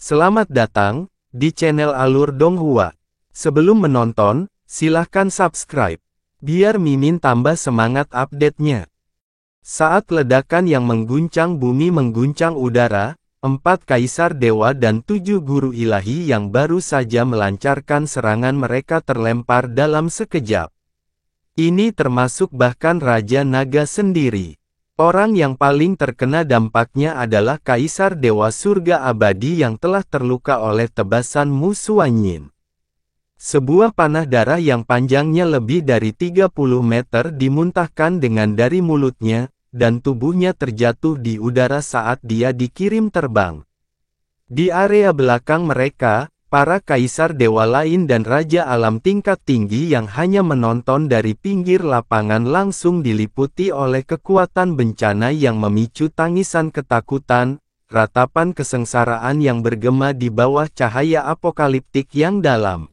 Selamat datang di channel Alur Donghua. Sebelum menonton, silahkan subscribe, biar Mimin tambah semangat update-nya. Saat ledakan yang mengguncang bumi mengguncang udara, 4 kaisar dewa dan 7 guru ilahi yang baru saja melancarkan serangan mereka terlempar dalam sekejap. Ini termasuk bahkan Raja Naga sendiri. Orang yang paling terkena dampaknya adalah Kaisar Dewa Surga Abadi yang telah terluka oleh tebasan Mu Suanyin. Sebuah panah darah yang panjangnya lebih dari 30 meter dimuntahkan dengan dari mulutnya, dan tubuhnya terjatuh di udara saat dia dikirim terbang. Di area belakang mereka, para kaisar dewa lain dan raja alam tingkat tinggi yang hanya menonton dari pinggir lapangan langsung diliputi oleh kekuatan bencana yang memicu tangisan ketakutan, ratapan kesengsaraan yang bergema di bawah cahaya apokaliptik yang dalam.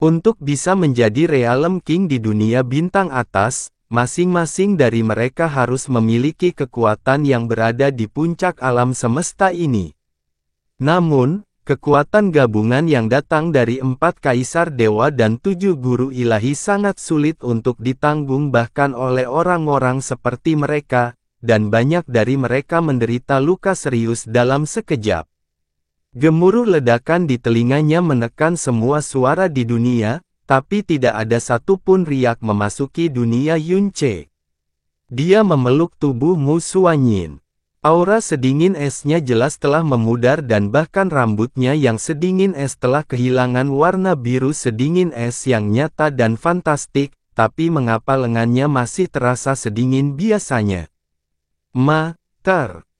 Untuk bisa menjadi Realm King di dunia bintang atas, masing-masing dari mereka harus memiliki kekuatan yang berada di puncak alam semesta ini. Namun, kekuatan gabungan yang datang dari 4 kaisar dewa dan 7 guru ilahi sangat sulit untuk ditanggung bahkan oleh orang-orang seperti mereka, dan banyak dari mereka menderita luka serius dalam sekejap. Gemuruh ledakan di telinganya menekan semua suara di dunia, tapi tidak ada satupun riak memasuki dunia Yunce. Dia memeluk tubuh Mu Suanyin. Aura sedingin esnya jelas telah memudar dan bahkan rambutnya yang sedingin es telah kehilangan warna biru sedingin es yang nyata dan fantastik, tapi mengapa lengannya masih terasa sedingin biasanya?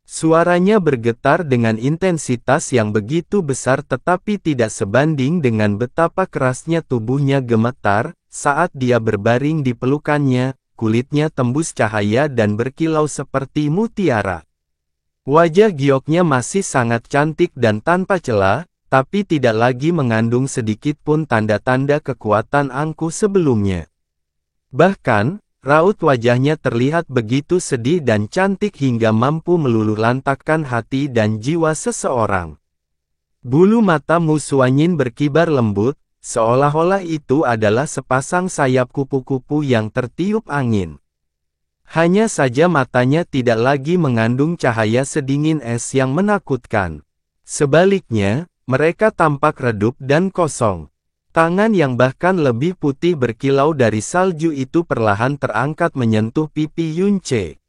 Suaranya bergetar dengan intensitas yang begitu besar tetapi tidak sebanding dengan betapa kerasnya tubuhnya gemetar, saat dia berbaring di pelukannya, kulitnya tembus cahaya dan berkilau seperti mutiara. Wajah gioknya masih sangat cantik dan tanpa celah, tapi tidak lagi mengandung sedikit pun tanda-tanda kekuatan angkuh sebelumnya. Bahkan, raut wajahnya terlihat begitu sedih dan cantik hingga mampu meluluhlantakkan hati dan jiwa seseorang. Bulu mata Mu Suanyin berkibar lembut, seolah-olah itu adalah sepasang sayap kupu-kupu yang tertiup angin. Hanya saja matanya tidak lagi mengandung cahaya sedingin es yang menakutkan. Sebaliknya, mereka tampak redup dan kosong. Tangan yang bahkan lebih putih berkilau dari salju itu perlahan terangkat menyentuh pipi Yunce.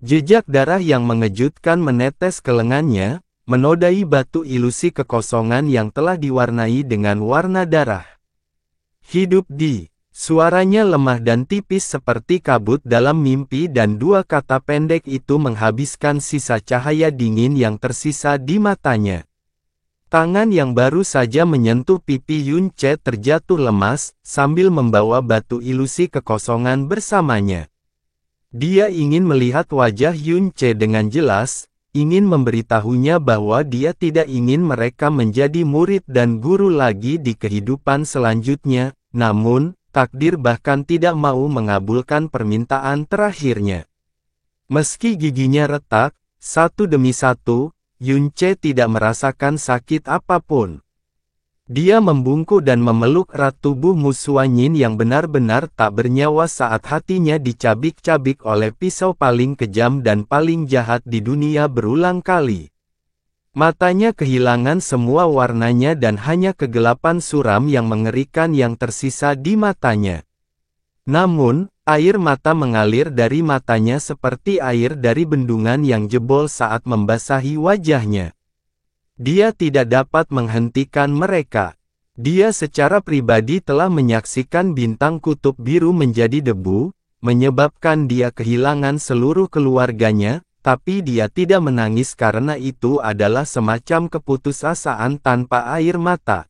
Jejak darah yang mengejutkan menetes ke lengannya, menodai batu ilusi kekosongan yang telah diwarnai dengan warna darah. Hidup di. Suaranya lemah dan tipis seperti kabut dalam mimpi dan 2 kata pendek itu menghabiskan sisa cahaya dingin yang tersisa di matanya. Tangan yang baru saja menyentuh pipi Yunce terjatuh lemas, sambil membawa batu ilusi kekosongan bersamanya. Dia ingin melihat wajah Yunce dengan jelas, ingin memberitahunya bahwa dia tidak ingin mereka menjadi murid dan guru lagi di kehidupan selanjutnya, namun, takdir bahkan tidak mau mengabulkan permintaan terakhirnya. Meski giginya retak, satu demi satu, Yunce tidak merasakan sakit apapun. Dia membungkuk dan memeluk erat tubuh Mu Suanyin yang benar-benar tak bernyawa saat hatinya dicabik-cabik oleh pisau paling kejam dan paling jahat di dunia berulang kali. Matanya kehilangan semua warnanya dan hanya kegelapan suram yang mengerikan yang tersisa di matanya. Namun, air mata mengalir dari matanya seperti air dari bendungan yang jebol saat membasahi wajahnya. Dia tidak dapat menghentikan mereka. Dia secara pribadi telah menyaksikan bintang kutub biru menjadi debu, menyebabkan dia kehilangan seluruh keluarganya, tapi dia tidak menangis karena itu adalah semacam keputusasaan tanpa air mata.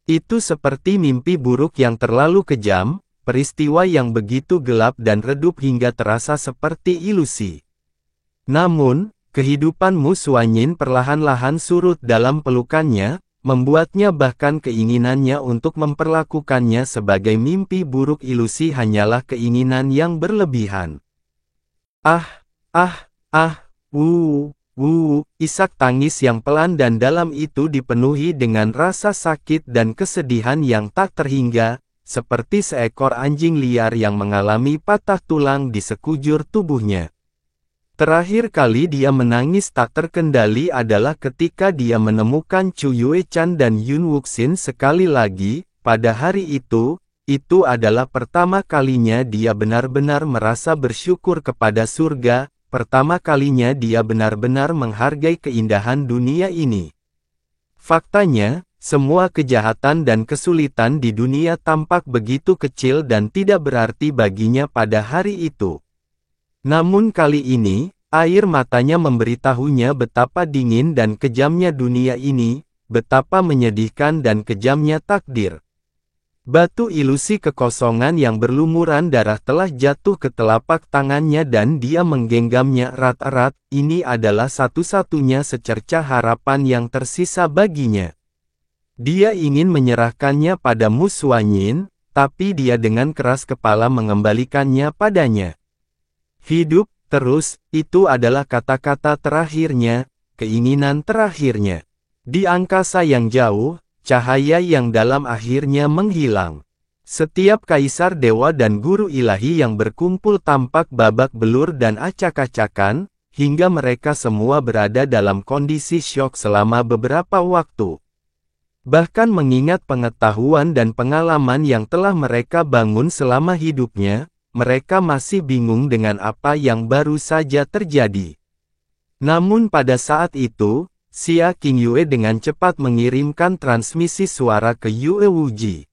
Itu seperti mimpi buruk yang terlalu kejam, peristiwa yang begitu gelap dan redup hingga terasa seperti ilusi. Namun, kehidupan Mu Suanyin perlahan-lahan surut dalam pelukannya, membuatnya bahkan keinginannya untuk memperlakukannya sebagai mimpi buruk ilusi hanyalah keinginan yang berlebihan. Isak tangis yang pelan dan dalam itu dipenuhi dengan rasa sakit dan kesedihan yang tak terhingga, seperti seekor anjing liar yang mengalami patah tulang di sekujur tubuhnya. Terakhir kali dia menangis tak terkendali adalah ketika dia menemukan Chu Yue-chan dan Yun Wuxin sekali lagi. Pada hari itu adalah pertama kalinya dia benar-benar merasa bersyukur kepada surga. Pertama kalinya dia benar-benar menghargai keindahan dunia ini. Faktanya, semua kejahatan dan kesulitan di dunia tampak begitu kecil dan tidak berarti baginya pada hari itu. Namun kali ini, air matanya memberitahunya betapa dingin dan kejamnya dunia ini, betapa menyedihkan dan kejamnya takdir. Batu ilusi kekosongan yang berlumuran darah telah jatuh ke telapak tangannya dan dia menggenggamnya erat-erat. Ini adalah satu-satunya secercah harapan yang tersisa baginya. Dia ingin menyerahkannya pada Mu Xuanyin, tapi dia dengan keras kepala mengembalikannya padanya. Hidup terus, itu adalah kata-kata terakhirnya, keinginan terakhirnya. Di angkasa yang jauh, cahaya yang dalam akhirnya menghilang. Setiap kaisar dewa dan guru ilahi yang berkumpul tampak babak belur dan acak-acakan, hingga mereka semua berada dalam kondisi syok selama beberapa waktu. Bahkan mengingat pengetahuan dan pengalaman yang telah mereka bangun selama hidupnya, mereka masih bingung dengan apa yang baru saja terjadi. Namun pada saat itu, Xia Qingyue dengan cepat mengirimkan transmisi suara ke Yue Wuji.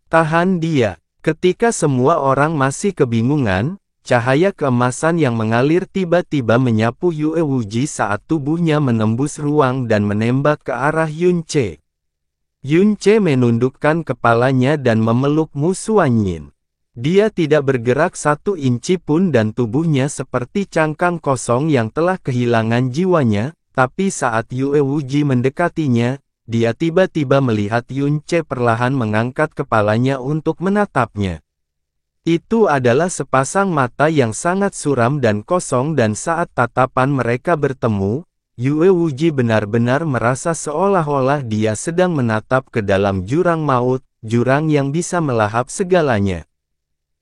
Tahan dia. Ketika semua orang masih kebingungan, cahaya keemasan yang mengalir tiba-tiba menyapu Yue Wuji saat tubuhnya menembus ruang dan menembak ke arah Yun Ce. Yun Ce menundukkan kepalanya dan memeluk Mu Xuanyin. Dia tidak bergerak satu inci pun dan tubuhnya seperti cangkang kosong yang telah kehilangan jiwanya. Tapi saat Yue Wuji mendekatinya, dia tiba-tiba melihat Yun Ce perlahan mengangkat kepalanya untuk menatapnya. Itu adalah sepasang mata yang sangat suram dan kosong dan saat tatapan mereka bertemu, Yue Wuji benar-benar merasa seolah-olah dia sedang menatap ke dalam jurang maut, jurang yang bisa melahap segalanya.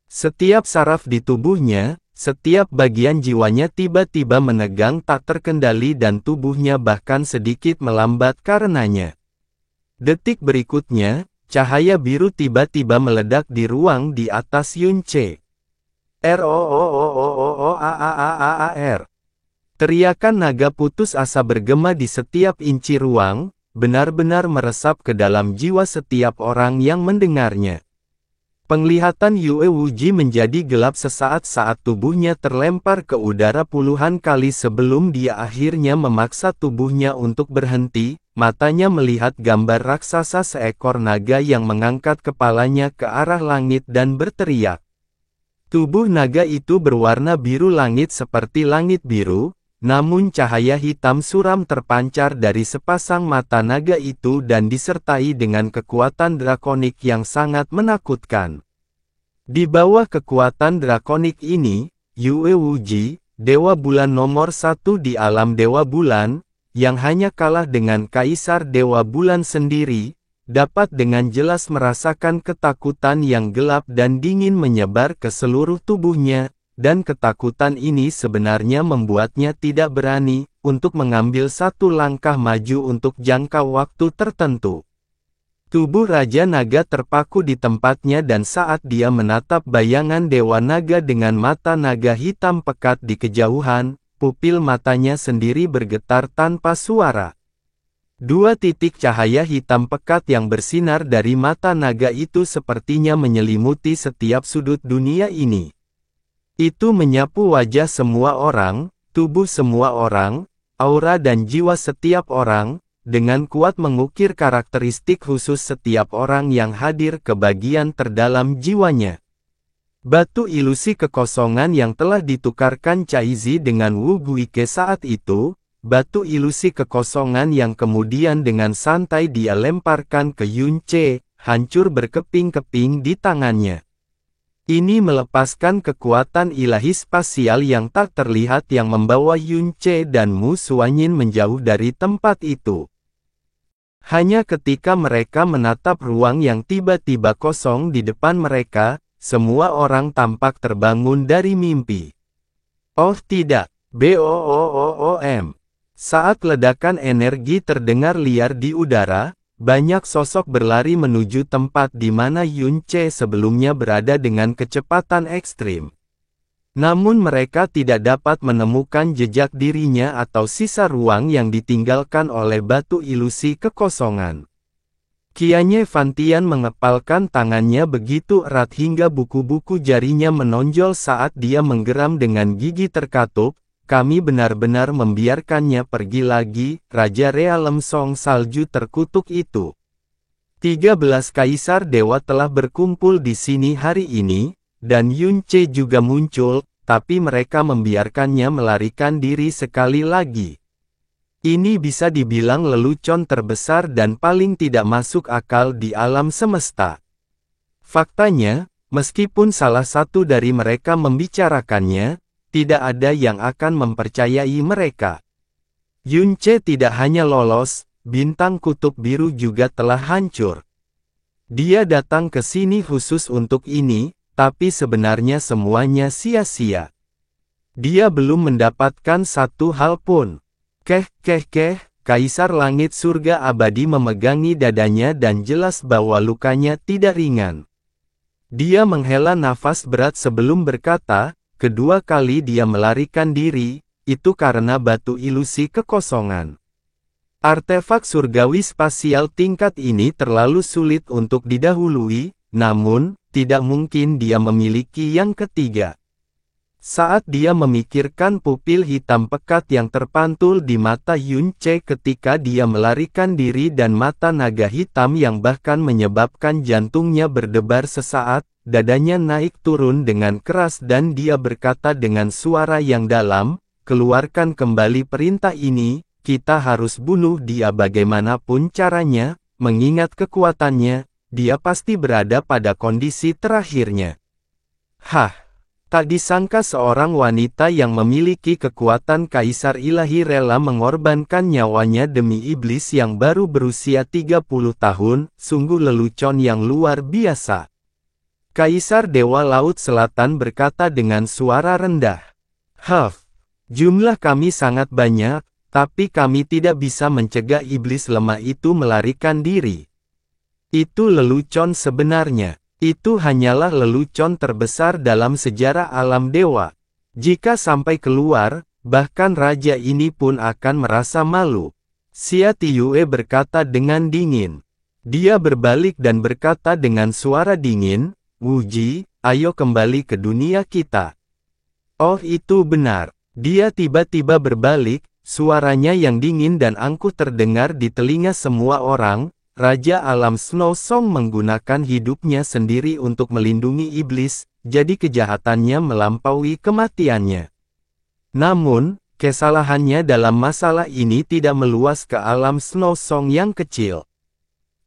Setiap saraf di tubuhnya, setiap bagian jiwanya tiba-tiba menegang tak terkendali dan tubuhnya bahkan sedikit melambat karenanya. Detik berikutnya, cahaya biru tiba-tiba meledak di ruang di atas Yun Ce. R. Teriakan naga putus asa bergema di setiap inci ruang, benar-benar meresap ke dalam jiwa setiap orang yang mendengarnya. Penglihatan Yue Wuji menjadi gelap sesaat saat tubuhnya terlempar ke udara puluhan kali sebelum dia akhirnya memaksa tubuhnya untuk berhenti. Matanya melihat gambar raksasa seekor naga yang mengangkat kepalanya ke arah langit dan berteriak. Tubuh naga itu berwarna biru langit seperti langit biru, namun cahaya hitam suram terpancar dari sepasang mata naga itu dan disertai dengan kekuatan drakonik yang sangat menakutkan. Di bawah kekuatan drakonik ini, Yue Wuji, Dewa Bulan nomor 1 di alam Dewa Bulan, yang hanya kalah dengan Kaisar Dewa Bulan sendiri, dapat dengan jelas merasakan ketakutan yang gelap dan dingin menyebar ke seluruh tubuhnya. Dan ketakutan ini sebenarnya membuatnya tidak berani untuk mengambil satu langkah maju untuk jangka waktu tertentu. Tubuh Raja Naga terpaku di tempatnya dan saat dia menatap bayangan Dewa Naga dengan mata naga hitam pekat di kejauhan, pupil matanya sendiri bergetar tanpa suara. Dua titik cahaya hitam pekat yang bersinar dari mata naga itu sepertinya menyelimuti setiap sudut dunia ini. Itu menyapu wajah semua orang, tubuh semua orang, aura dan jiwa setiap orang, dengan kuat mengukir karakteristik khusus setiap orang yang hadir ke bagian terdalam jiwanya. Batu ilusi kekosongan yang telah ditukarkan Caizi dengan Wu Guike saat itu, batu ilusi kekosongan yang kemudian dengan santai dia lemparkan ke Yun Ce, hancur berkeping-keping di tangannya. Ini melepaskan kekuatan ilahi spasial yang tak terlihat yang membawa Yunce dan Mu Xuanyin menjauh dari tempat itu. Hanya ketika mereka menatap ruang yang tiba-tiba kosong di depan mereka, semua orang tampak terbangun dari mimpi. Oh tidak, BOOOOM. Saat ledakan energi terdengar liar di udara, banyak sosok berlari menuju tempat di mana Yunce sebelumnya berada dengan kecepatan ekstrim. Namun mereka tidak dapat menemukan jejak dirinya atau sisa ruang yang ditinggalkan oleh batu ilusi kekosongan. Qianye Fantian mengepalkan tangannya begitu erat hingga buku-buku jarinya menonjol saat dia menggeram dengan gigi terkatup. Kami benar-benar membiarkannya pergi lagi, Raja Realem Song Salju terkutuk itu. 13 kaisar dewa telah berkumpul di sini hari ini, dan Yunce juga muncul, tapi mereka membiarkannya melarikan diri sekali lagi. Ini bisa dibilang lelucon terbesar dan paling tidak masuk akal di alam semesta. Faktanya, meskipun salah satu dari mereka membicarakannya, tidak ada yang akan mempercayai mereka. Yunce tidak hanya lolos, bintang kutub biru juga telah hancur. Dia datang ke sini khusus untuk ini, tapi sebenarnya semuanya sia-sia. Dia belum mendapatkan satu hal pun. Kaisar Langit Surga Abadi memegangi dadanya dan jelas bahwa lukanya tidak ringan. Dia menghela nafas berat sebelum berkata, kedua kali dia melarikan diri, itu karena batu ilusi kekosongan. Artefak surgawi spasial tingkat ini terlalu sulit untuk didahului, namun, tidak mungkin dia memiliki yang ketiga. Saat dia memikirkan pupil hitam pekat yang terpantul di mata Yunce ketika dia melarikan diri dan mata naga hitam yang bahkan menyebabkan jantungnya berdebar sesaat, dadanya naik turun dengan keras dan dia berkata dengan suara yang dalam, keluarkan kembali perintah ini, kita harus bunuh dia bagaimanapun caranya, mengingat kekuatannya, dia pasti berada pada kondisi terakhirnya. Tak disangka seorang wanita yang memiliki kekuatan kaisar ilahi rela mengorbankan nyawanya demi iblis yang baru berusia 30 tahun, sungguh lelucon yang luar biasa. Kaisar Dewa Laut Selatan berkata dengan suara rendah. Jumlah kami sangat banyak, tapi kami tidak bisa mencegah iblis lemah itu melarikan diri. Itu lelucon sebenarnya. Itu hanyalah lelucon terbesar dalam sejarah alam dewa. Jika sampai keluar, bahkan raja ini pun akan merasa malu. Xia Tiyue berkata dengan dingin. Dia berbalik dan berkata dengan suara dingin, Wuji, ayo kembali ke dunia kita. Oh itu benar. Dia tiba-tiba berbalik, suaranya yang dingin dan angkuh terdengar di telinga semua orang. Raja Alam Snow Song menggunakan hidupnya sendiri untuk melindungi iblis, jadi kejahatannya melampaui kematiannya. Namun, kesalahannya dalam masalah ini tidak meluas ke Alam Snow Song yang kecil.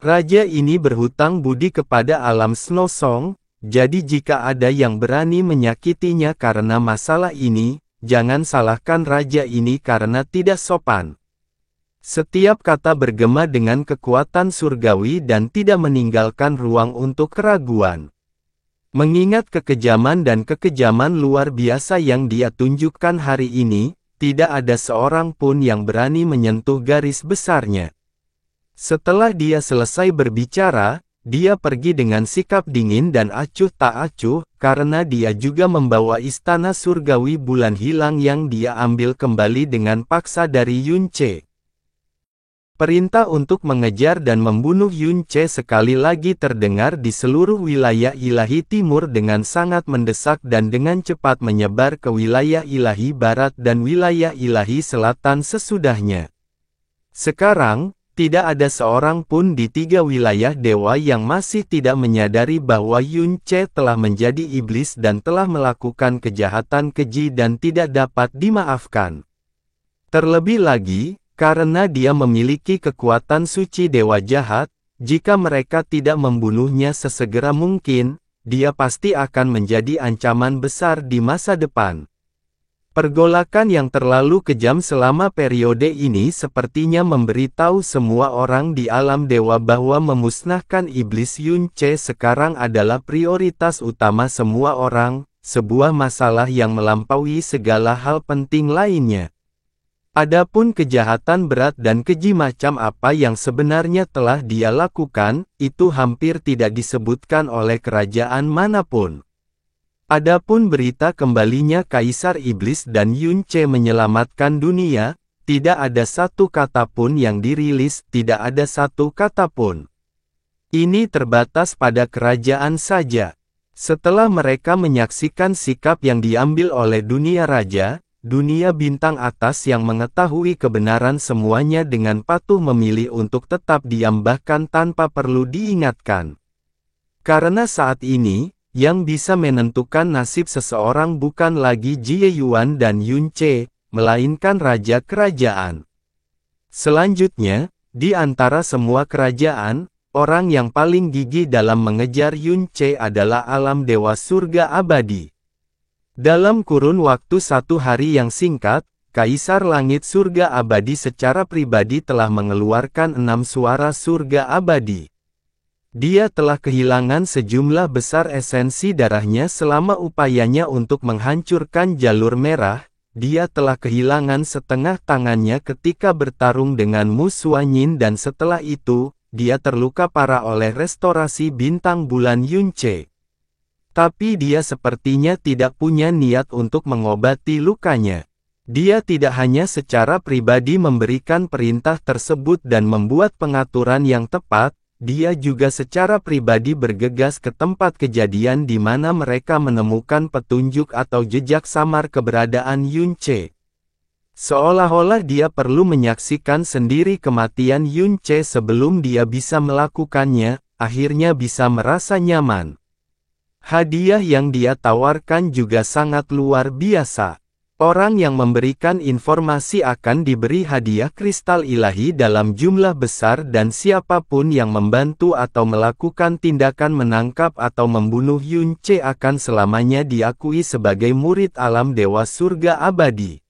Raja ini berhutang budi kepada Alam Snow Song, jadi jika ada yang berani menyakitinya karena masalah ini, jangan salahkan raja ini karena tidak sopan. Setiap kata bergema dengan kekuatan surgawi dan tidak meninggalkan ruang untuk keraguan. Mengingat kekejaman dan kekejaman luar biasa yang dia tunjukkan hari ini, tidak ada seorang pun yang berani menyentuh garis besarnya. Setelah dia selesai berbicara, dia pergi dengan sikap dingin dan acuh tak acuh, karena dia juga membawa istana surgawi bulan hilang yang dia ambil kembali dengan paksa dari Yunce. Perintah untuk mengejar dan membunuh Yunce sekali lagi terdengar di seluruh wilayah ilahi timur dengan sangat mendesak dan dengan cepat menyebar ke wilayah ilahi barat dan wilayah ilahi selatan sesudahnya. Sekarang, tidak ada seorang pun di 3 wilayah dewa yang masih tidak menyadari bahwa Yunce telah menjadi iblis dan telah melakukan kejahatan keji dan tidak dapat dimaafkan. Terlebih lagi, karena dia memiliki kekuatan suci dewa jahat, jika mereka tidak membunuhnya sesegera mungkin, dia pasti akan menjadi ancaman besar di masa depan. Pergolakan yang terlalu kejam selama periode ini sepertinya memberitahu semua orang di alam dewa bahwa memusnahkan iblis Yun-che sekarang adalah prioritas utama semua orang, sebuah masalah yang melampaui segala hal penting lainnya. Adapun kejahatan berat dan keji macam apa yang sebenarnya telah dia lakukan, itu hampir tidak disebutkan oleh kerajaan manapun. Adapun berita kembalinya Kaisar Iblis dan Yun-che menyelamatkan dunia, tidak ada satu kata pun yang dirilis, tidak ada satu kata pun. Ini terbatas pada kerajaan saja. Setelah mereka menyaksikan sikap yang diambil oleh dunia raja, dunia bintang atas yang mengetahui kebenaran semuanya dengan patuh memilih untuk tetap diam bahkan tanpa perlu diingatkan. Karena saat ini, yang bisa menentukan nasib seseorang bukan lagi Jie Yuan dan Yun-che, melainkan Raja Kerajaan. Selanjutnya, di antara semua kerajaan, orang yang paling gigih dalam mengejar Yun-che adalah alam dewa surga abadi. Dalam kurun waktu 1 hari yang singkat, Kaisar Langit Surga Abadi secara pribadi telah mengeluarkan 6 suara surga abadi. Dia telah kehilangan sejumlah besar esensi darahnya selama upayanya untuk menghancurkan jalur merah. Dia telah kehilangan setengah tangannya ketika bertarung dengan Mu Suanyin dan setelah itu, dia terluka parah oleh restorasi bintang bulan Yun-che. Tapi dia sepertinya tidak punya niat untuk mengobati lukanya. Dia tidak hanya secara pribadi memberikan perintah tersebut dan membuat pengaturan yang tepat, dia juga secara pribadi bergegas ke tempat kejadian di mana mereka menemukan petunjuk atau jejak samar keberadaan Yun-che. Seolah-olah dia perlu menyaksikan sendiri kematian Yun-che sebelum dia bisa melakukannya, akhirnya bisa merasa nyaman. Hadiah yang dia tawarkan juga sangat luar biasa. Orang yang memberikan informasi akan diberi hadiah kristal ilahi dalam jumlah besar dan siapapun yang membantu atau melakukan tindakan menangkap atau membunuh Yun-che akan selamanya diakui sebagai murid alam dewa surga abadi.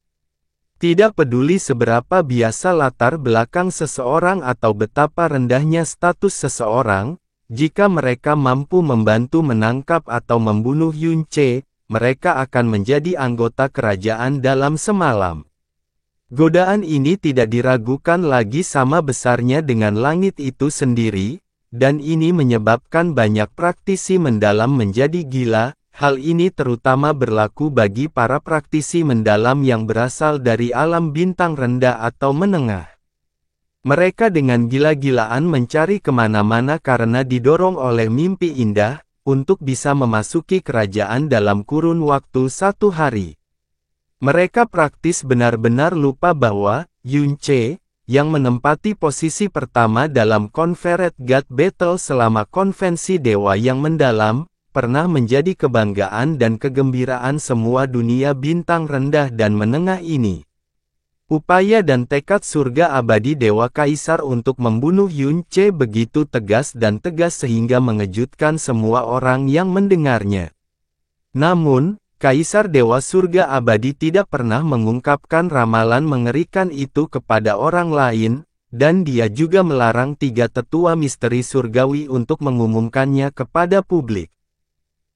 Tidak peduli seberapa biasa latar belakang seseorang atau betapa rendahnya status seseorang, jika mereka mampu membantu menangkap atau membunuh Yun-che, mereka akan menjadi anggota kerajaan dalam semalam. Godaan ini tidak diragukan lagi sama besarnya dengan langit itu sendiri, dan ini menyebabkan banyak praktisi mendalam menjadi gila. Hal ini terutama berlaku bagi para praktisi mendalam yang berasal dari alam bintang rendah atau menengah. Mereka dengan gila-gilaan mencari kemana-mana karena didorong oleh mimpi indah, untuk bisa memasuki kerajaan dalam kurun waktu 1 hari. Mereka praktis benar-benar lupa bahwa, Yun-che, yang menempati posisi pertama dalam Conferred God Battle selama konvensi dewa yang mendalam, pernah menjadi kebanggaan dan kegembiraan semua dunia bintang rendah dan menengah ini. Upaya dan tekad surga abadi Dewa Kaisar untuk membunuh Yun-che begitu tegas dan tegas sehingga mengejutkan semua orang yang mendengarnya. Namun, Kaisar Dewa Surga Abadi tidak pernah mengungkapkan ramalan mengerikan itu kepada orang lain, dan dia juga melarang 3 tetua misteri surgawi untuk mengumumkannya kepada publik.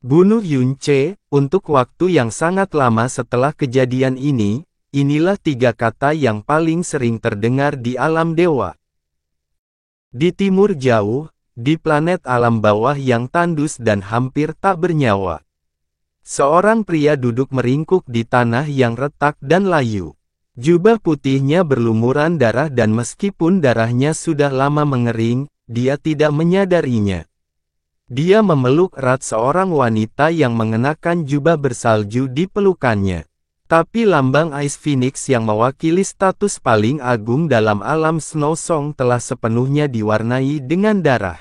Bunuh Yun-che, untuk waktu yang sangat lama setelah kejadian ini, inilah 3 kata yang paling sering terdengar di alam dewa. Di timur jauh, di planet alam bawah yang tandus dan hampir tak bernyawa. Seorang pria duduk meringkuk di tanah yang retak dan layu. Jubah putihnya berlumuran darah dan meskipun darahnya sudah lama mengering, dia tidak menyadarinya. Dia memeluk erat seorang wanita yang mengenakan jubah bersalju di pelukannya. Tapi lambang Ice Phoenix yang mewakili status paling agung dalam alam Snow Song telah sepenuhnya diwarnai dengan darah.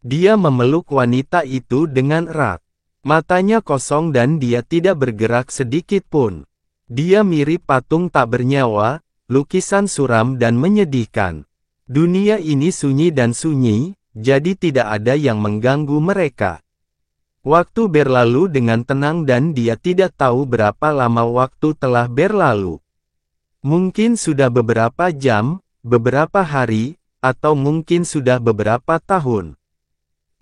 Dia memeluk wanita itu dengan erat. Matanya kosong dan dia tidak bergerak sedikit pun. Dia mirip patung tak bernyawa, lukisan suram dan menyedihkan. Dunia ini sunyi dan sunyi, jadi tidak ada yang mengganggu mereka. Waktu berlalu dengan tenang dan dia tidak tahu berapa lama waktu telah berlalu. Mungkin sudah beberapa jam, beberapa hari, atau mungkin sudah beberapa tahun.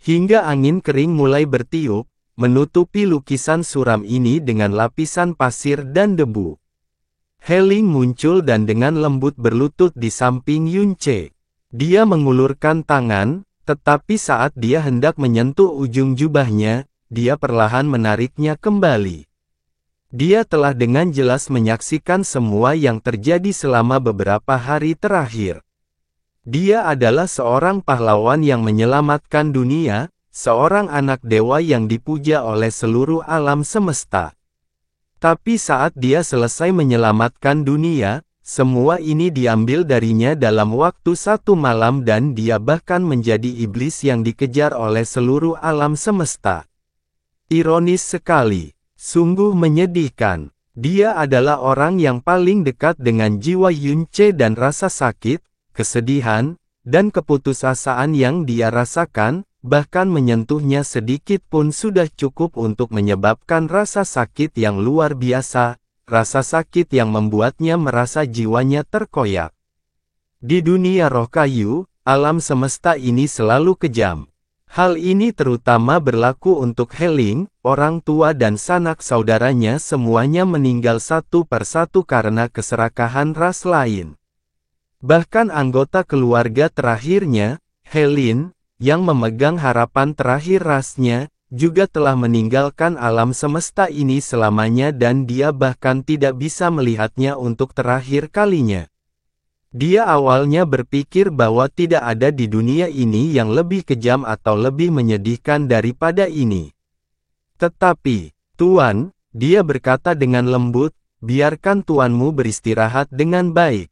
Hingga angin kering mulai bertiup, menutupi lukisan suram ini dengan lapisan pasir dan debu. He Ling muncul dan dengan lembut berlutut di samping Yun Ce. Dia mengulurkan tangan, tetapi saat dia hendak menyentuh ujung jubahnya, dia perlahan menariknya kembali. Dia telah dengan jelas menyaksikan semua yang terjadi selama beberapa hari terakhir. Dia adalah seorang pahlawan yang menyelamatkan dunia, seorang anak dewa yang dipuja oleh seluruh alam semesta. Tapi saat dia selesai menyelamatkan dunia, semua ini diambil darinya dalam waktu satu malam dan dia bahkan menjadi iblis yang dikejar oleh seluruh alam semesta. Ironis sekali, sungguh menyedihkan. Dia adalah orang yang paling dekat dengan jiwa Yun Ce dan rasa sakit, kesedihan, dan keputusasaan yang dia rasakan, bahkan menyentuhnya sedikit pun sudah cukup untuk menyebabkan rasa sakit yang luar biasa, rasa sakit yang membuatnya merasa jiwanya terkoyak. Di dunia roh kayu, alam semesta ini selalu kejam. Hal ini terutama berlaku untuk He Ling, orang tua dan sanak saudaranya semuanya meninggal satu persatu karena keserakahan ras lain. Bahkan anggota keluarga terakhirnya, He Lin, yang memegang harapan terakhir rasnya, juga telah meninggalkan alam semesta ini selamanya dan dia bahkan tidak bisa melihatnya untuk terakhir kalinya. Dia awalnya berpikir bahwa tidak ada di dunia ini yang lebih kejam atau lebih menyedihkan daripada ini. Tetapi, Tuan, dia berkata dengan lembut, biarkan tuanmu beristirahat dengan baik.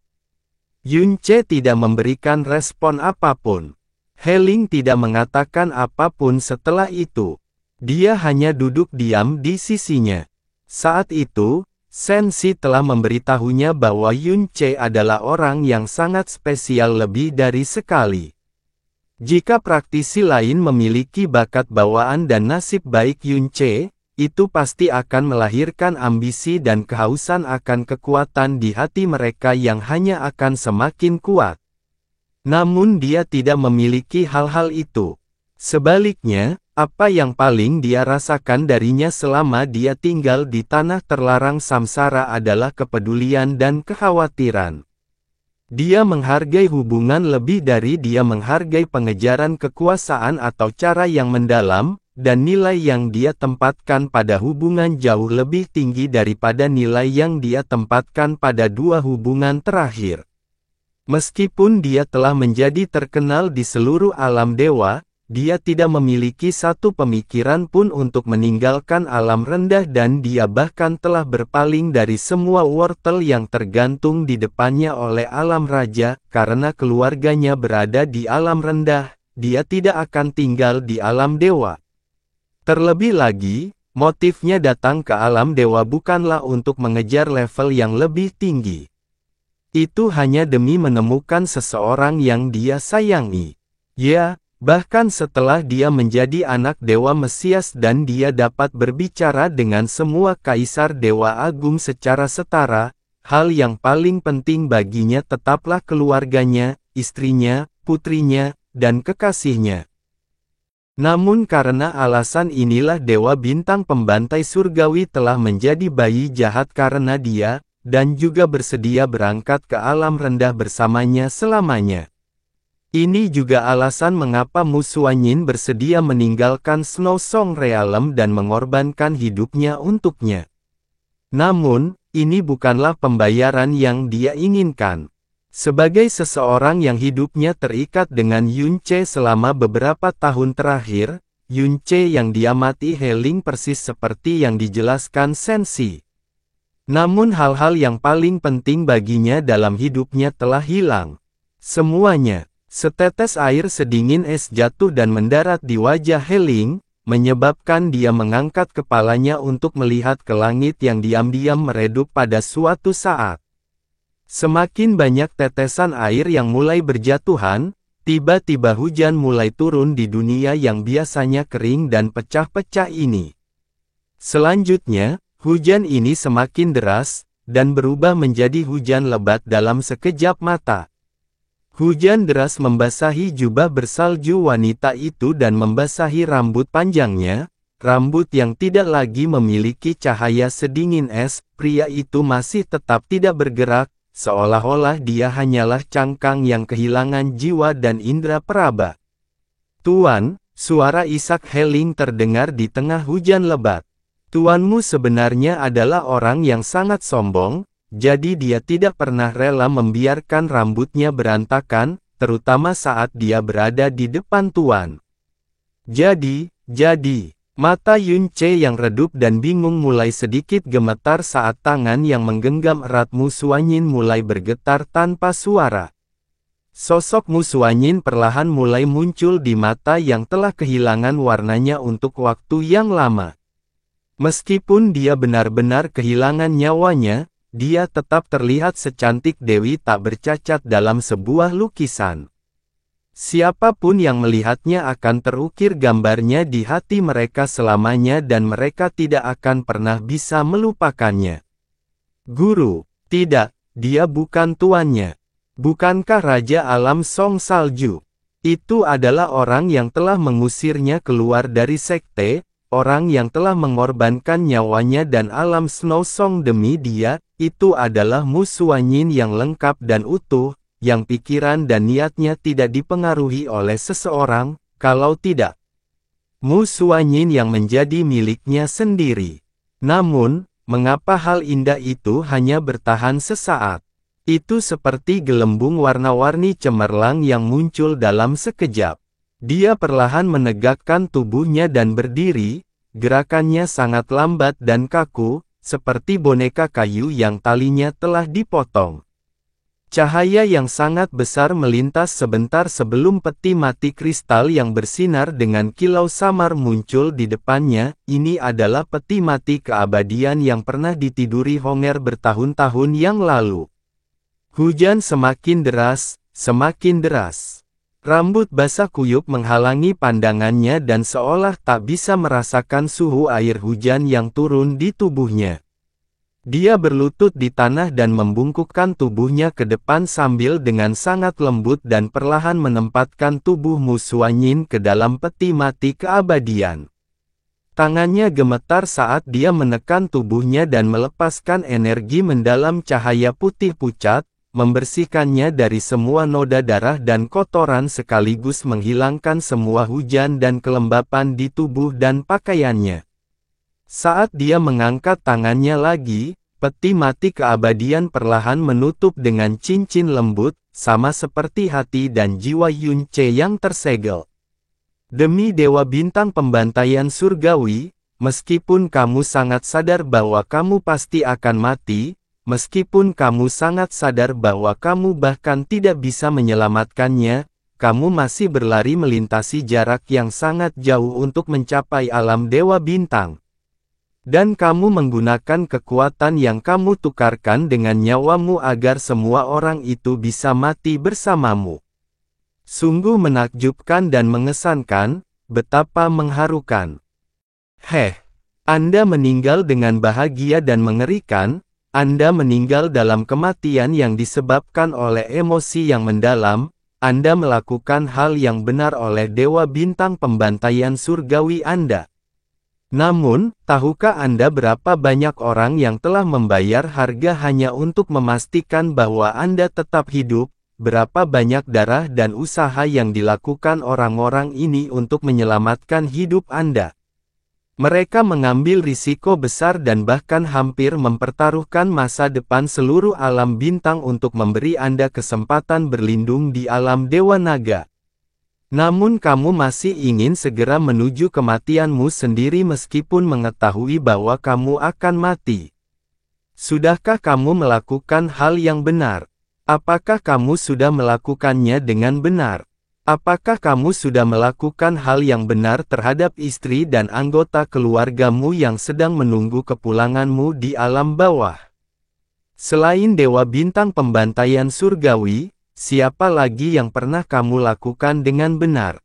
Yun Ce tidak memberikan respon apapun. He Ling tidak mengatakan apapun setelah itu. Dia hanya duduk diam di sisinya. Saat itu, Shen Si telah memberitahunya bahwa Yun Ce adalah orang yang sangat spesial lebih dari sekali. Jika praktisi lain memiliki bakat bawaan dan nasib baik Yun Ce, itu pasti akan melahirkan ambisi dan kehausan akan kekuatan di hati mereka yang hanya akan semakin kuat. Namun dia tidak memiliki hal-hal itu. Sebaliknya, apa yang paling dia rasakan darinya selama dia tinggal di tanah terlarang samsara adalah kepedulian dan kekhawatiran. Dia menghargai hubungan lebih dari dia menghargai pengejaran kekuasaan atau cara yang mendalam, dan nilai yang dia tempatkan pada hubungan jauh lebih tinggi daripada nilai yang dia tempatkan pada dua hubungan terakhir. Meskipun dia telah menjadi terkenal di seluruh alam dewa, dia tidak memiliki satu pemikiran pun untuk meninggalkan alam rendah dan dia bahkan telah berpaling dari semua wortel yang tergantung di depannya oleh alam raja, karena keluarganya berada di alam rendah, dia tidak akan tinggal di alam dewa. Terlebih lagi, motifnya datang ke alam dewa bukanlah untuk mengejar level yang lebih tinggi. Itu hanya demi menemukan seseorang yang dia sayangi. Ya, bahkan setelah dia menjadi anak Dewa Mesias dan dia dapat berbicara dengan semua kaisar Dewa Agung secara setara, hal yang paling penting baginya tetaplah keluarganya, istrinya, putrinya, dan kekasihnya. Namun karena alasan inilah Dewa Bintang Pembantai Surgawi telah menjadi bayi jahat karena dia, dan juga bersedia berangkat ke alam rendah bersamanya selamanya. Ini juga alasan mengapa Mu Xuanyin bersedia meninggalkan Snow Song Realm dan mengorbankan hidupnya untuknya. Namun, ini bukanlah pembayaran yang dia inginkan. Sebagai seseorang yang hidupnya terikat dengan Yun Ce selama beberapa tahun terakhir, Yun Ce yang diamati He Ling persis seperti yang dijelaskan Shen Si. Namun hal-hal yang paling penting baginya dalam hidupnya telah hilang. Semuanya. Setetes air sedingin es jatuh dan mendarat di wajah He Ling, menyebabkan dia mengangkat kepalanya untuk melihat ke langit yang diam-diam meredup pada suatu saat. Semakin banyak tetesan air yang mulai berjatuhan, Tiba-tiba hujan mulai turun di dunia yang biasanya kering dan pecah-pecah ini. Selanjutnya, hujan ini semakin deras, dan berubah menjadi hujan lebat dalam sekejap mata. Hujan deras membasahi jubah bersalju wanita itu dan membasahi rambut panjangnya, rambut yang tidak lagi memiliki cahaya sedingin es. Pria itu masih tetap tidak bergerak, seolah-olah dia hanyalah cangkang yang kehilangan jiwa dan indera peraba. "Tuan," suara Isaac Helling terdengar di tengah hujan lebat. "Tuanmu sebenarnya adalah orang yang sangat sombong, jadi dia tidak pernah rela membiarkan rambutnya berantakan, terutama saat dia berada di depan Tuan." Jadi, mata Yun Ce yang redup dan bingung mulai sedikit gemetar saat tangan yang menggenggam erat Mu Suanyin mulai bergetar tanpa suara. Sosok Mu Suanyin perlahan mulai muncul di mata yang telah kehilangan warnanya untuk waktu yang lama. Meskipun dia benar-benar kehilangan nyawanya, dia tetap terlihat secantik dewi tak bercacat dalam sebuah lukisan. Siapapun yang melihatnya akan terukir gambarnya di hati mereka selamanya dan mereka tidak akan pernah bisa melupakannya. "Guru, tidak, dia bukan tuannya. Bukankah Raja Alam Song Salju? Itu adalah orang yang telah mengusirnya keluar dari sekte, orang yang telah mengorbankan nyawanya dan alam Snow Song demi dia. Itu adalah Mu Suanyin yang lengkap dan utuh, yang pikiran dan niatnya tidak dipengaruhi oleh seseorang, kalau tidak, Mu Suanyin yang menjadi miliknya sendiri. Namun, mengapa hal indah itu hanya bertahan sesaat? Itu seperti gelembung warna-warni cemerlang yang muncul dalam sekejap. Dia perlahan menegakkan tubuhnya dan berdiri, gerakannya sangat lambat dan kaku, seperti boneka kayu yang talinya telah dipotong. Cahaya yang sangat besar melintas sebentar sebelum peti mati kristal yang bersinar dengan kilau samar muncul di depannya. Ini adalah peti mati keabadian yang pernah ditiduri Honger bertahun-tahun yang lalu. Hujan semakin deras, semakin deras. Rambut basah kuyup menghalangi pandangannya dan seolah tak bisa merasakan suhu air hujan yang turun di tubuhnya. Dia berlutut di tanah dan membungkukkan tubuhnya ke depan sambil dengan sangat lembut dan perlahan menempatkan tubuh Mu Suanyin ke dalam peti mati keabadian. Tangannya gemetar saat dia menekan tubuhnya dan melepaskan energi mendalam cahaya putih pucat, membersihkannya dari semua noda darah dan kotoran sekaligus menghilangkan semua hujan dan kelembapan di tubuh dan pakaiannya. Saat dia mengangkat tangannya lagi, peti mati keabadian perlahan menutup dengan cincin lembut, sama seperti hati dan jiwa Yun Ce yang tersegel. "Demi Dewa Bintang Pembantaian Surgawi, meskipun kamu sangat sadar bahwa kamu pasti akan mati, meskipun kamu sangat sadar bahwa kamu bahkan tidak bisa menyelamatkannya, kamu masih berlari melintasi jarak yang sangat jauh untuk mencapai alam Dewa Bintang. Dan kamu menggunakan kekuatan yang kamu tukarkan dengan nyawamu agar semua orang itu bisa mati bersamamu. Sungguh menakjubkan dan mengesankan, betapa mengharukan. Anda meninggal dengan bahagia dan mengerikan. Anda meninggal dalam kematian yang disebabkan oleh emosi yang mendalam. Anda melakukan hal yang benar oleh Dewa Bintang Pembantaian Surgawi Anda. Namun, tahukah Anda berapa banyak orang yang telah membayar harga hanya untuk memastikan bahwa Anda tetap hidup? Berapa banyak darah dan usaha yang dilakukan orang-orang ini untuk menyelamatkan hidup Anda? Mereka mengambil risiko besar dan bahkan hampir mempertaruhkan masa depan seluruh alam bintang untuk memberi Anda kesempatan berlindung di alam Dewa Naga. Namun kamu masih ingin segera menuju kematianmu sendiri meskipun mengetahui bahwa kamu akan mati. Sudahkah kamu melakukan hal yang benar? Apakah kamu sudah melakukannya dengan benar? Apakah kamu sudah melakukan hal yang benar terhadap istri dan anggota keluargamu yang sedang menunggu kepulanganmu di alam bawah? Selain Dewa Bintang Pembantaian Surgawi, siapa lagi yang pernah kamu lakukan dengan benar?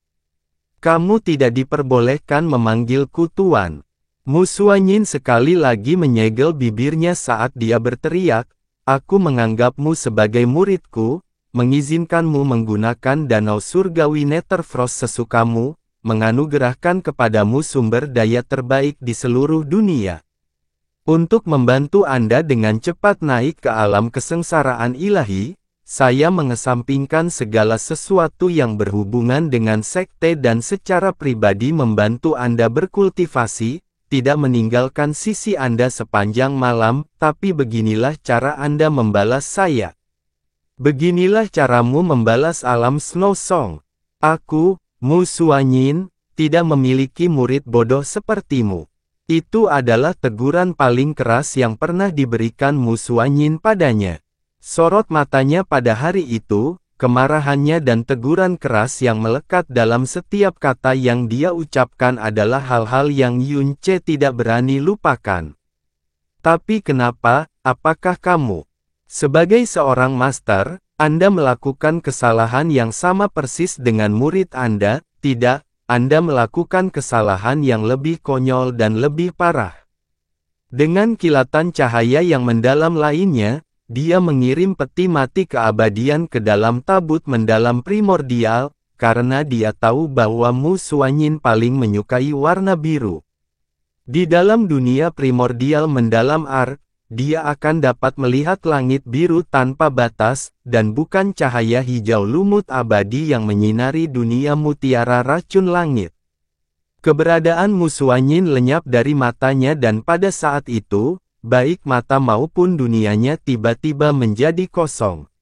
Kamu tidak diperbolehkan memanggilku Tuan. Mu Xuanyin sekali lagi menyegel bibirnya saat dia berteriak, aku menganggapmu sebagai muridku, mengizinkanmu menggunakan danau surgawi Netherfrost sesukamu, menganugerahkan kepadamu sumber daya terbaik di seluruh dunia. Untuk membantu Anda dengan cepat naik ke alam kesengsaraan ilahi, saya mengesampingkan segala sesuatu yang berhubungan dengan sekte dan secara pribadi membantu Anda berkultivasi, tidak meninggalkan sisi Anda sepanjang malam, tapi beginilah cara Anda membalas saya. Beginilah caramu membalas alam Snow Song. Aku, Mu Xuanyin, tidak memiliki murid bodoh sepertimu. Itu adalah teguran paling keras yang pernah diberikan Mu Xuanyin padanya. Sorot matanya pada hari itu, kemarahannya dan teguran keras yang melekat dalam setiap kata yang dia ucapkan adalah hal-hal yang Yun Ce tidak berani lupakan. Tapi kenapa, apakah kamu? Sebagai seorang master, Anda melakukan kesalahan yang sama persis dengan murid Anda, tidak? Anda melakukan kesalahan yang lebih konyol dan lebih parah. Dengan kilatan cahaya yang mendalam lainnya, dia mengirim peti mati keabadian ke dalam tabut mendalam primordial, karena dia tahu bahwa Mu Xuanyin paling menyukai warna biru. Di dalam dunia primordial mendalam dia akan dapat melihat langit biru tanpa batas, dan bukan cahaya hijau lumut abadi yang menyinari dunia mutiara racun langit. Keberadaan Mu Xuanyin lenyap dari matanya dan pada saat itu, baik mata maupun dunianya tiba-tiba menjadi kosong.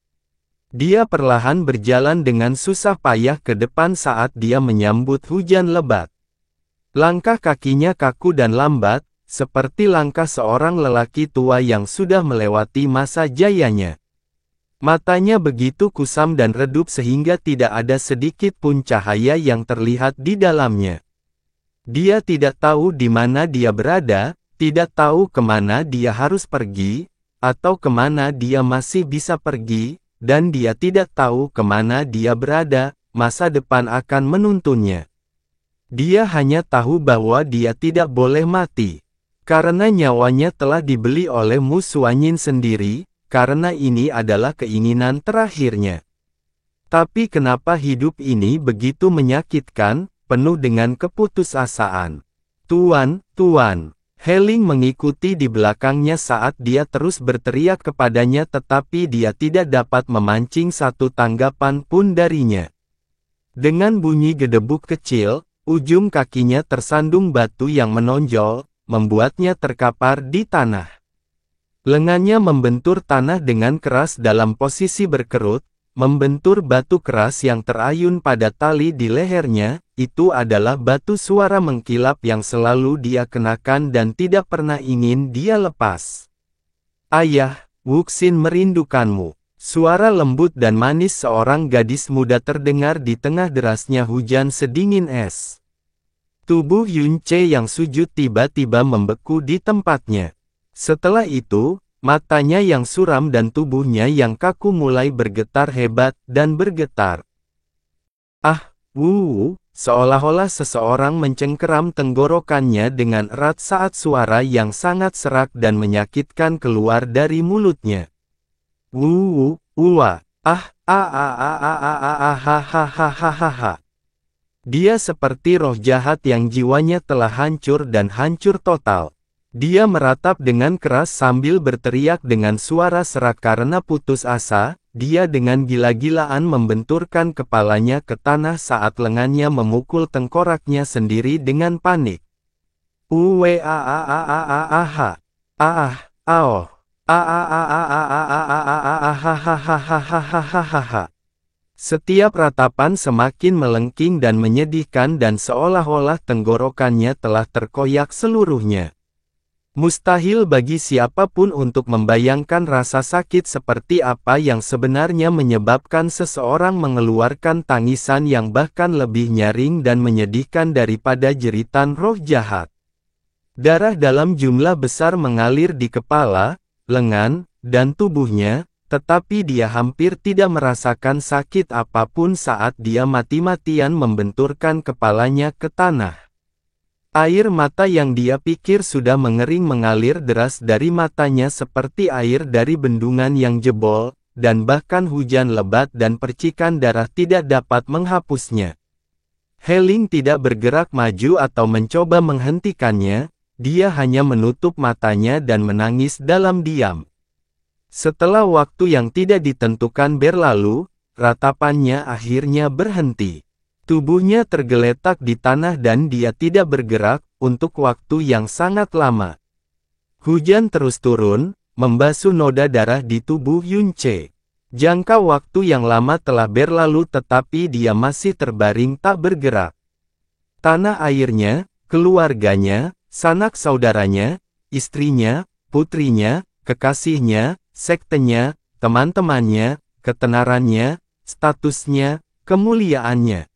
Dia perlahan berjalan dengan susah payah ke depan saat dia menyambut hujan lebat. Langkah kakinya kaku dan lambat, seperti langkah seorang lelaki tua yang sudah melewati masa jayanya. Matanya begitu kusam dan redup sehingga tidak ada sedikit pun cahaya yang terlihat di dalamnya. Dia tidak tahu di mana dia berada, tidak tahu kemana dia harus pergi, atau kemana dia masih bisa pergi, dan dia tidak tahu kemana dia berada, masa depan akan menuntunnya. Dia hanya tahu bahwa dia tidak boleh mati. Karena nyawanya telah dibeli oleh Mu Xuanyin sendiri, karena ini adalah keinginan terakhirnya. Tapi kenapa hidup ini begitu menyakitkan, penuh dengan keputusasaan? Tuan, Tuan. Heling mengikuti di belakangnya saat dia terus berteriak kepadanya tetapi dia tidak dapat memancing satu tanggapan pun darinya. Dengan bunyi gedebuk kecil, ujung kakinya tersandung batu yang menonjol, membuatnya terkapar di tanah. Lengannya membentur tanah dengan keras dalam posisi berkerut, membentur batu keras yang terayun pada tali di lehernya, itu adalah batu suara mengkilap yang selalu dia kenakan dan tidak pernah ingin dia lepas. Ayah, Wuxin merindukanmu. Suara lembut dan manis seorang gadis muda terdengar di tengah derasnya hujan sedingin es. Tubuh Yun Ce yang sujud tiba-tiba membeku di tempatnya. Setelah itu, matanya yang suram dan tubuhnya yang kaku mulai bergetar hebat dan bergetar. Seolah-olah seseorang mencengkeram tenggorokannya dengan erat saat suara yang sangat serak dan menyakitkan keluar dari mulutnya. Dia seperti roh jahat yang jiwanya telah hancur dan hancur total. Dia meratap dengan keras sambil berteriak dengan suara serak karena putus asa. Dia dengan gila-gilaan membenturkan kepalanya ke tanah saat lengannya memukul tengkoraknya sendiri dengan panik. Setiap ratapan semakin melengking dan menyedihkan dan seolah-olah tenggorokannya telah terkoyak seluruhnya. Mustahil bagi siapapun untuk membayangkan rasa sakit seperti apa yang sebenarnya menyebabkan seseorang mengeluarkan tangisan yang bahkan lebih nyaring dan menyedihkan daripada jeritan roh jahat. Darah dalam jumlah besar mengalir di kepala, lengan, dan tubuhnya, tetapi dia hampir tidak merasakan sakit apapun saat dia mati-matian membenturkan kepalanya ke tanah. Air mata yang dia pikir sudah mengering mengalir deras dari matanya seperti air dari bendungan yang jebol, dan bahkan hujan lebat dan percikan darah tidak dapat menghapusnya. He-Ling tidak bergerak maju atau mencoba menghentikannya, dia hanya menutup matanya dan menangis dalam diam. Setelah waktu yang tidak ditentukan berlalu, ratapannya akhirnya berhenti. Tubuhnya tergeletak di tanah dan dia tidak bergerak, untuk waktu yang sangat lama. Hujan terus turun, membasuh noda darah di tubuh Yunce. Jangka waktu yang lama telah berlalu tetapi dia masih terbaring tak bergerak. Tanah airnya, keluarganya, sanak saudaranya, istrinya, putrinya, kekasihnya, sektenya, teman-temannya, ketenarannya, statusnya, kemuliaannya.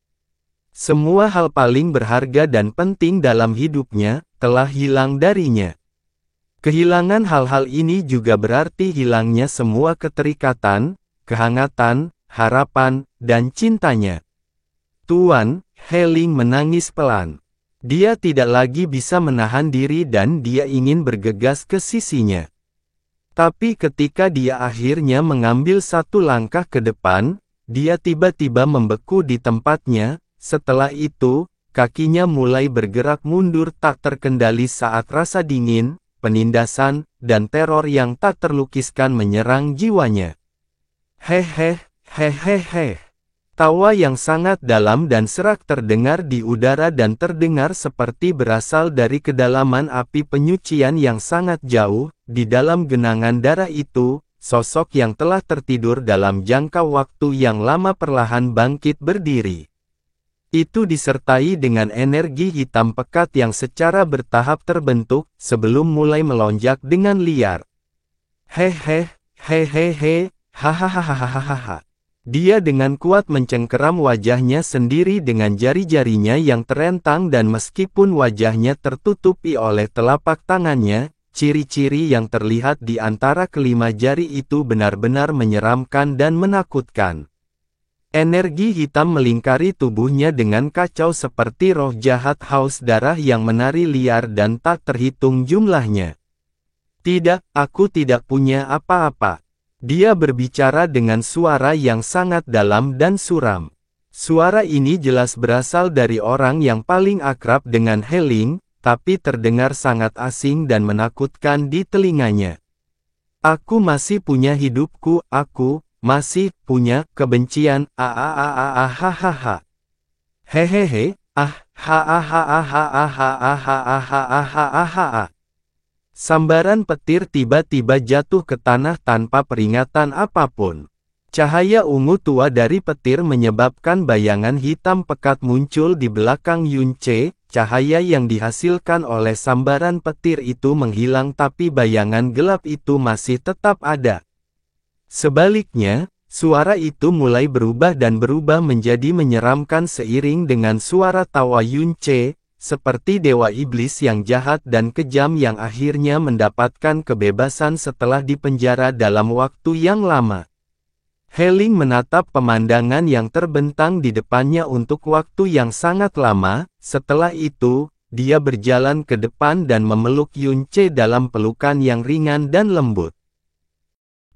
Semua hal paling berharga dan penting dalam hidupnya, telah hilang darinya. Kehilangan hal-hal ini juga berarti hilangnya semua keterikatan, kehangatan, harapan, dan cintanya. Tuan, He-Ling menangis pelan. Dia tidak lagi bisa menahan diri dan dia ingin bergegas ke sisinya. Tapi ketika dia akhirnya mengambil satu langkah ke depan, dia tiba-tiba membeku di tempatnya. Setelah itu, kakinya mulai bergerak mundur tak terkendali saat rasa dingin, penindasan, dan teror yang tak terlukiskan menyerang jiwanya. Hehe, hehehe. Tawa yang sangat dalam dan serak terdengar di udara dan terdengar seperti berasal dari kedalaman api penyucian yang sangat jauh. Di dalam genangan darah itu, sosok yang telah tertidur dalam jangka waktu yang lama perlahan bangkit berdiri. Itu disertai dengan energi hitam pekat yang secara bertahap terbentuk, sebelum mulai melonjak dengan liar. Hehe, hehehe, hahaha. Dia dengan kuat mencengkeram wajahnya sendiri dengan jari-jarinya yang terentang dan meskipun wajahnya tertutupi oleh telapak tangannya, ciri-ciri yang terlihat di antara kelima jari itu benar-benar menyeramkan dan menakutkan. Energi hitam melingkari tubuhnya dengan kacau seperti roh jahat haus darah yang menari liar dan tak terhitung jumlahnya. Tidak, aku tidak punya apa-apa. Dia berbicara dengan suara yang sangat dalam dan suram. Suara ini jelas berasal dari orang yang paling akrab dengan He-Ling, tapi terdengar sangat asing dan menakutkan di telinganya. Aku masih punya hidupku, aku masih punya kebencian, hahaha. Hehehe, hahaha. Sambaran petir tiba-tiba jatuh ke tanah tanpa peringatan apapun. Cahaya ungu tua dari petir menyebabkan bayangan hitam pekat muncul di belakang Yunce. Cahaya yang dihasilkan oleh sambaran petir itu menghilang tapi bayangan gelap itu masih tetap ada. Sebaliknya, suara itu mulai berubah dan berubah menjadi menyeramkan seiring dengan suara tawa Yunce, seperti dewa iblis yang jahat dan kejam yang akhirnya mendapatkan kebebasan setelah dipenjara dalam waktu yang lama. He-Ling menatap pemandangan yang terbentang di depannya untuk waktu yang sangat lama. Setelah itu, dia berjalan ke depan dan memeluk Yunce dalam pelukan yang ringan dan lembut.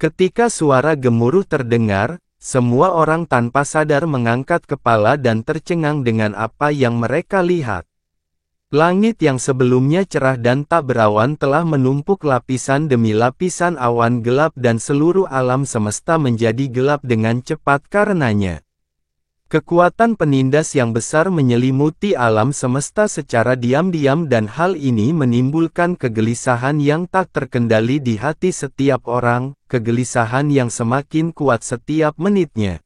Ketika suara gemuruh terdengar, semua orang tanpa sadar mengangkat kepala dan tercengang dengan apa yang mereka lihat. Langit yang sebelumnya cerah dan tak berawan telah menumpuk lapisan demi lapisan awan gelap dan seluruh alam semesta menjadi gelap dengan cepat karenanya. Kekuatan penindas yang besar menyelimuti alam semesta secara diam-diam dan hal ini menimbulkan kegelisahan yang tak terkendali di hati setiap orang, kegelisahan yang semakin kuat setiap menitnya.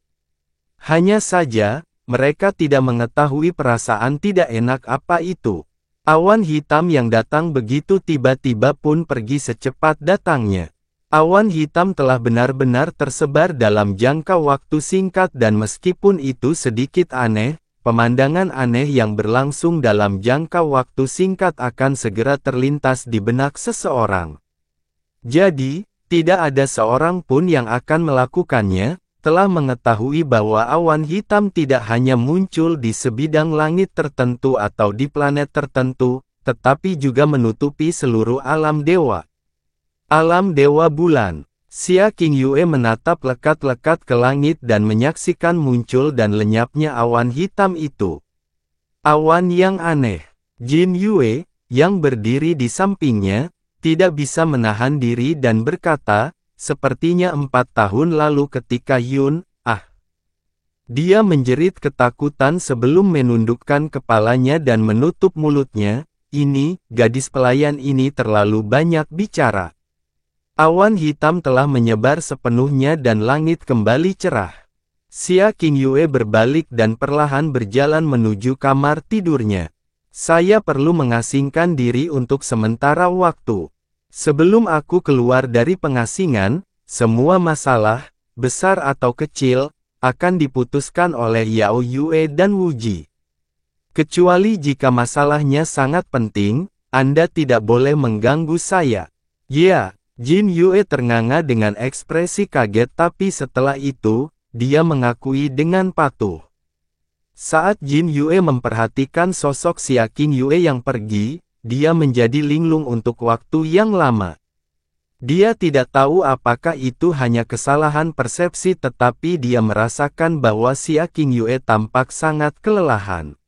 Hanya saja, mereka tidak mengetahui perasaan tidak enak apa itu. Awan hitam yang datang begitu tiba-tiba pun pergi secepat datangnya. Awan hitam telah benar-benar tersebar dalam jangka waktu singkat dan meskipun itu sedikit aneh, pemandangan aneh yang berlangsung dalam jangka waktu singkat akan segera terlintas di benak seseorang. Jadi, Tidak ada seorang pun yang akan melakukannya, telah mengetahui bahwa awan hitam tidak hanya muncul di sebidang langit tertentu atau di planet tertentu, tetapi juga menutupi seluruh alam dewa. Alam dewa bulan. Xia Qingyue menatap lekat-lekat ke langit dan menyaksikan muncul dan lenyapnya awan hitam itu. Awan yang aneh. Jin Yue, yang berdiri di sampingnya, tidak bisa menahan diri dan berkata, sepertinya 4 tahun lalu ketika Yun, Dia menjerit ketakutan sebelum menundukkan kepalanya dan menutup mulutnya. Ini, gadis pelayan ini terlalu banyak bicara. Awan hitam telah menyebar sepenuhnya dan langit kembali cerah. Xia Qingyue berbalik dan perlahan berjalan menuju kamar tidurnya. Saya perlu mengasingkan diri untuk sementara waktu. Sebelum aku keluar dari pengasingan, semua masalah, besar atau kecil, akan diputuskan oleh Yao Yue dan Wu Ji. Kecuali jika masalahnya sangat penting, Anda tidak boleh mengganggu saya. Ya. Jin Yue ternganga dengan ekspresi kaget tapi setelah itu, dia mengakui dengan patuh. Saat Jin Yue memperhatikan sosok Xia Qingyue yang pergi, dia menjadi linglung untuk waktu yang lama. Dia tidak tahu apakah itu hanya kesalahan persepsi tetapi dia merasakan bahwa Xia Qingyue tampak sangat kelelahan.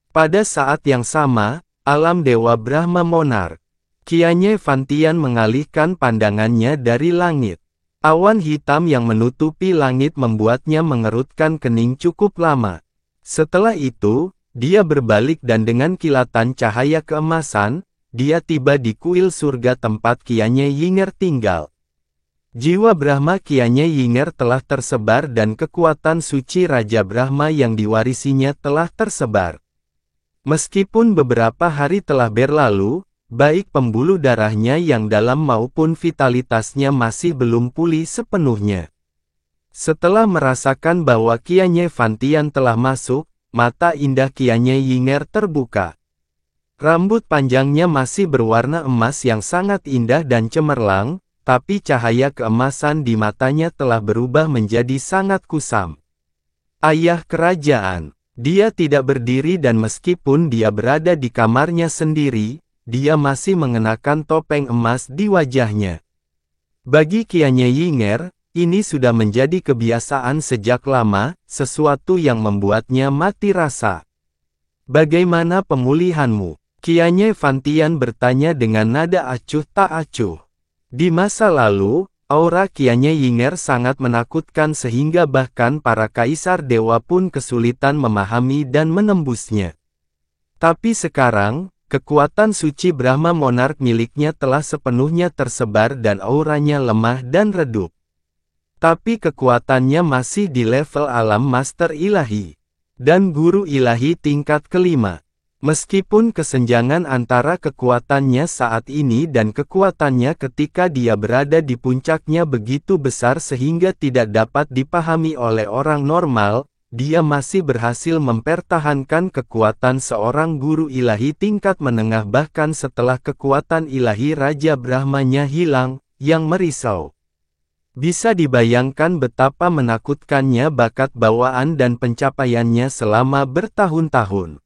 Pada saat yang sama, alam Dewa Brahma Monarch. Qianye Fantian mengalihkan pandangannya dari langit. Awan hitam yang menutupi langit membuatnya mengerutkan kening cukup lama. Setelah itu, dia berbalik dan dengan kilatan cahaya keemasan, dia tiba di kuil surga tempat Qianye Yinger tinggal. Jiwa Brahma Qianye Yinger telah tersebar dan kekuatan suci Raja Brahma yang diwarisinya telah tersebar. Meskipun beberapa hari telah berlalu, baik pembuluh darahnya yang dalam maupun vitalitasnya masih belum pulih sepenuhnya. Setelah merasakan bahwa Qianye Fantian telah masuk, mata indah Qianye Yinger terbuka. Rambut panjangnya masih berwarna emas yang sangat indah dan cemerlang, tapi cahaya keemasan di matanya telah berubah menjadi sangat kusam. Ayah kerajaan. Dia tidak berdiri dan meskipun dia berada di kamarnya sendiri, dia masih mengenakan topeng emas di wajahnya. Bagi Qianye Yinger, ini sudah menjadi kebiasaan sejak lama, sesuatu yang membuatnya mati rasa. Bagaimana pemulihanmu? Qianye Fantian bertanya dengan nada acuh tak acuh. Di masa lalu, aura Qianye Yinger sangat menakutkan sehingga bahkan para kaisar dewa pun kesulitan memahami dan menembusnya. Tapi sekarang, kekuatan suci Brahma Monarch miliknya telah sepenuhnya tersebar dan auranya lemah dan redup. Tapi kekuatannya masih di level alam Master Ilahi dan Guru Ilahi tingkat kelima. Meskipun kesenjangan antara kekuatannya saat ini dan kekuatannya ketika dia berada di puncaknya begitu besar sehingga tidak dapat dipahami oleh orang normal, dia masih berhasil mempertahankan kekuatan seorang guru ilahi tingkat menengah bahkan setelah kekuatan ilahi Raja Brahmanya hilang, yang merisau. Bisa dibayangkan betapa menakutkannya bakat bawaan dan pencapaiannya selama bertahun-tahun.